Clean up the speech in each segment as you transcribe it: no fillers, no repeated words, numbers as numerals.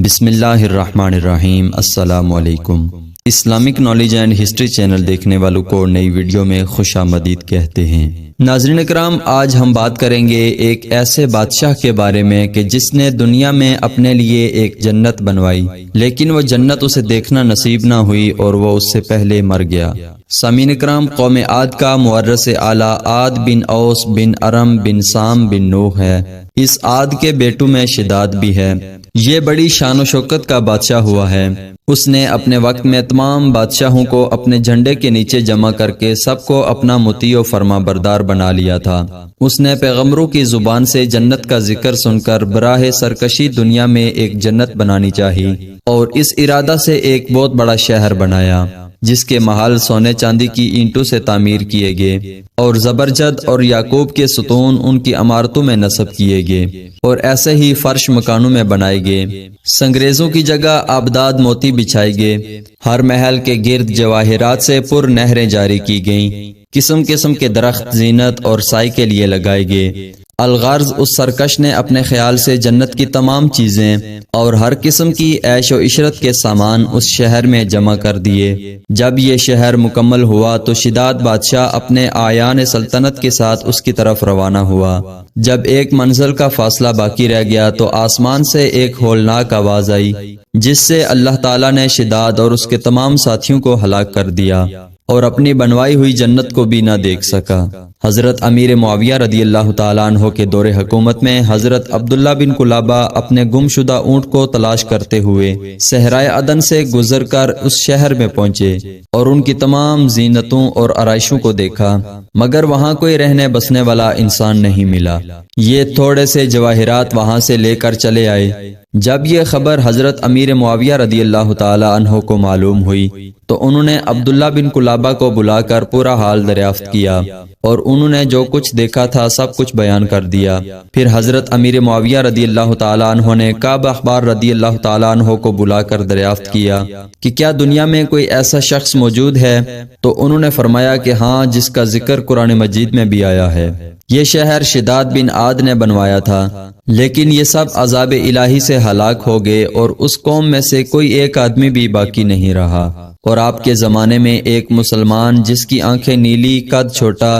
بسم اللہ الرحمن الرحیم۔ السلام علیکم۔ Islamic knowledge and history channel دیکھنے والوں کو نئی ویڈیو میں خوش آمدید کہتے ہیں۔ ناظرین اکرام، آج ہم بات کریں گے ایک ایسے بادشاہ کے بارے میں کہ جس نے دنیا میں اپنے لیے ایک جنت بنوائی، لیکن وہ جنت اسے دیکھنا نصیب نہ ہوئی اور وہ اس سے پہلے مر گیا۔ سامعین اکرام، قوم عاد کا مورث اعلیٰ عاد بن اوس بن ارم بن سام بن نوح ہے۔ اس عاد کے بیٹوں میں شداد بھی ہے۔ یہ بڑی شان و شوکت کا بادشاہ ہوا ہے۔ اس نے اپنے وقت میں تمام بادشاہوں کو اپنے جھنڈے کے نیچے جمع کر کے سب کو اپنا مطیع و فرما بردار بنا لیا تھا۔ اس نے پیغمبروں کی زبان سے جنت کا ذکر سن کر براہ سرکشی دنیا میں ایک جنت بنانی چاہی اور اس ارادہ سے ایک بہت بڑا شہر بنایا، جس کے محل سونے چاندی کی اینٹوں سے تعمیر کیے گئے اور زبرجد اور یعقوب کے ستون ان کی عمارتوں میں نصب کیے گئے اور ایسے ہی فرش مکانوں میں بنائے گئے۔ سنگریزوں کی جگہ آبداد موتی بچھائے گئے۔ ہر محل کے گرد جواہرات سے پر نہریں جاری کی گئیں۔ قسم قسم کے درخت زینت اور سائے کے لیے لگائے گئے۔ الغرض اس سرکش نے اپنے خیال سے جنت کی تمام چیزیں اور ہر قسم کی عیش و عشرت کے سامان اس شہر میں جمع کر دیے۔ جب یہ شہر مکمل ہوا تو شداد بادشاہ اپنے اعیان سلطنت کے ساتھ اس کی طرف روانہ ہوا۔ جب ایک منزل کا فاصلہ باقی رہ گیا تو آسمان سے ایک ہولناک آواز آئی، جس سے اللہ تعالیٰ نے شداد اور اس کے تمام ساتھیوں کو ہلاک کر دیا اور اپنی بنوائی ہوئی جنت کو بھی نہ دیکھ سکا۔ حضرت امیر معاویہ رضی اللہ تعالیٰ عنہ کے دور حکومت میں حضرت عبداللہ بن قلابہ اپنے گم شدہ اونٹ کو تلاش کرتے ہوئے صحرائے عدن سے گزر کر اس شہر میں پہنچے اور ان کی تمام زینتوں اور آرائشوں کو دیکھا، مگر وہاں کوئی رہنے بسنے والا انسان نہیں ملا۔ یہ تھوڑے سے جواہرات وہاں سے لے کر چلے آئے۔ جب یہ خبر حضرت امیر معاویہ رضی اللہ تعالیٰ عنہ کو معلوم ہوئی تو انہوں نے عبداللہ بن قلابہ کو بلا کر پورا حال دریافت کیا اور انہوں نے جو کچھ دیکھا تھا سب کچھ بیان کر دیا۔ پھر حضرت امیر معاویہ رضی اللہ تعالیٰ عنہ نے کعب اخبار رضی اللہ تعالیٰ عنہ کو بلا کر دریافت کیا کہ کیا دنیا میں کوئی ایسا شخص موجود ہے؟ تو انہوں نے فرمایا کہ ہاں، جس کا ذکر قرآن مجید میں بھی آیا ہے۔ یہ شہر شداد بن عاد نے بنوایا تھا، لیکن یہ سب عذاب الہی سے ہلاک ہو گئے اور اس قوم میں سے کوئی ایک آدمی بھی باقی نہیں رہا۔ اور آپ کے زمانے میں ایک مسلمان جس کی آنکھیں نیلی، قد چھوٹا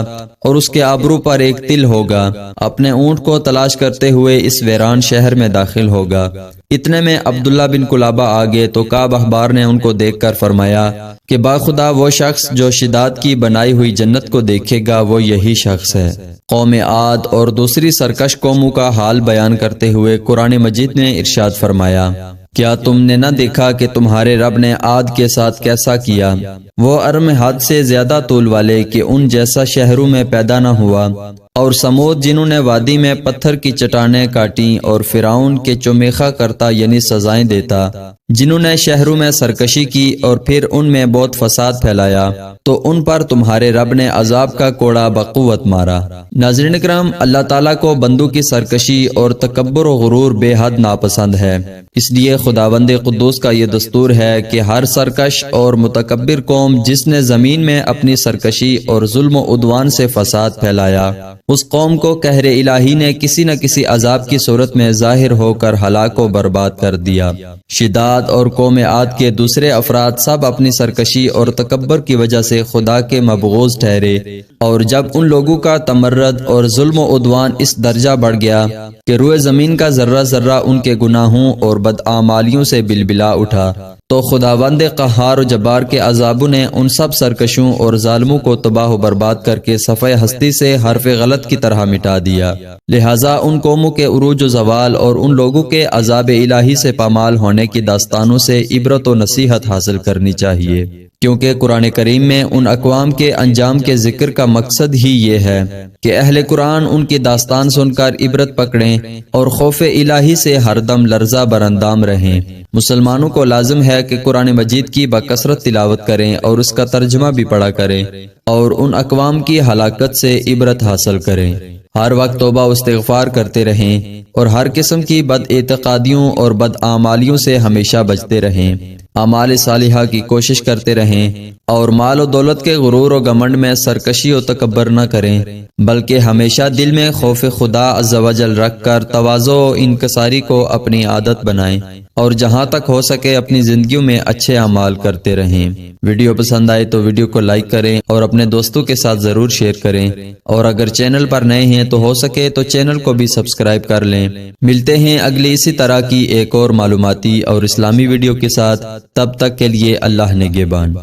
اور اس کے ابرو پر ایک تل ہوگا، اپنے اونٹ کو تلاش کرتے ہوئے اس ویران شہر میں داخل ہوگا۔ اتنے میں عبداللہ بن قلابہ آگے تو کعب اخبار نے ان کو دیکھ کر فرمایا کہ باخدا وہ شخص جو شداد کی بنائی ہوئی جنت کو دیکھے گا وہ یہی شخص ہے۔ قوم عاد اور دوسری سرکش قوموں کا حال بیان کرتے ہوئے قرآن مجید نے ارشاد فرمایا، کیا تم نے نہ دیکھا کہ تمہارے رب نے عاد کے ساتھ کیسا کیا؟ وہ ارم حد سے زیادہ طول والے کہ ان جیسا شہروں میں پیدا نہ ہوا، اور سمود جنہوں نے وادی میں پتھر کی چٹانیں کاٹیں، اور فرعون کے چمیخا کرتا یعنی سزائیں دیتا، جنہوں نے شہروں میں سرکشی کی اور پھر ان میں بہت فساد پھیلایا، تو ان پر تمہارے رب نے عذاب کا کوڑا بقوت مارا۔ ناظرین اکرام، اللہ تعالیٰ کو بندوں کی سرکشی اور تکبر و غرور بے حد ناپسند ہے۔ اس لیے خداوند قدوس کا یہ دستور ہے کہ ہر سرکش اور متکبر قوم جس نے زمین میں اپنی سرکشی اور ظلم و عدوان سے فساد پھیلایا، اس قوم کو قہر الہی نے کسی نہ کسی عذاب کی صورت میں ظاہر ہو کر ہلاک و برباد کر دیا۔ شداد اور قوم عاد کے دوسرے افراد سب اپنی سرکشی اور تکبر کی وجہ سے خدا کے مبغوض ٹھہرے، اور جب ان لوگوں کا تمرد اور ظلم و عدوان اس درجہ بڑھ گیا کہ روئے زمین کا ذرہ ذرہ ان کے گناہوں اور بدعمالیوں سے بلبلا اٹھا، تو خداوند قہار و جبار کے عذابوں نے ان سب سرکشوں اور ظالموں کو تباہ و برباد کر کے صفحہ ہستی سے حرف غلط کی طرح مٹا دیا۔ لہٰذا ان قوموں کے عروج و زوال اور ان لوگوں کے عذاب الہی سے پامال ہونے کی داستانوں سے عبرت و نصیحت حاصل کرنی چاہیے، کیونکہ قرآن کریم میں ان اقوام کے انجام کے ذکر کا مقصد ہی یہ ہے کہ اہل قرآن ان کی داستان سن کر عبرت پکڑیں اور خوف الہی سے ہر دم لرزہ براندام رہیں۔ مسلمانوں کو لازم ہے کہ قرآن مجید کی بکثرت تلاوت کریں اور اس کا ترجمہ بھی پڑھا کریں اور ان اقوام کی ہلاکت سے عبرت حاصل کریں۔ ہر وقت توبہ و استغفار کرتے رہیں اور ہر قسم کی بد اعتقادیوں اور بد اعمالیوں سے ہمیشہ بچتے رہیں۔ اعمال صالحہ کی کوشش کرتے رہیں اور مال و دولت کے غرور و گھمنڈ میں سرکشی و تکبر نہ کریں، بلکہ ہمیشہ دل میں خوف خدا عز و جل رکھ کر تواضع و انکساری کو اپنی عادت بنائیں اور جہاں تک ہو سکے اپنی زندگیوں میں اچھے اعمال کرتے رہیں۔ ویڈیو پسند آئے تو ویڈیو کو لائک کریں اور اپنے دوستوں کے ساتھ ضرور شیئر کریں، اور اگر چینل پر نئے ہیں تو ہو سکے تو چینل کو بھی سبسکرائب کر لیں۔ ملتے ہیں اگلی اسی طرح کی ایک اور معلوماتی اور اسلامی ویڈیو کے ساتھ، تب تک کے لیے اللہ نگہبان۔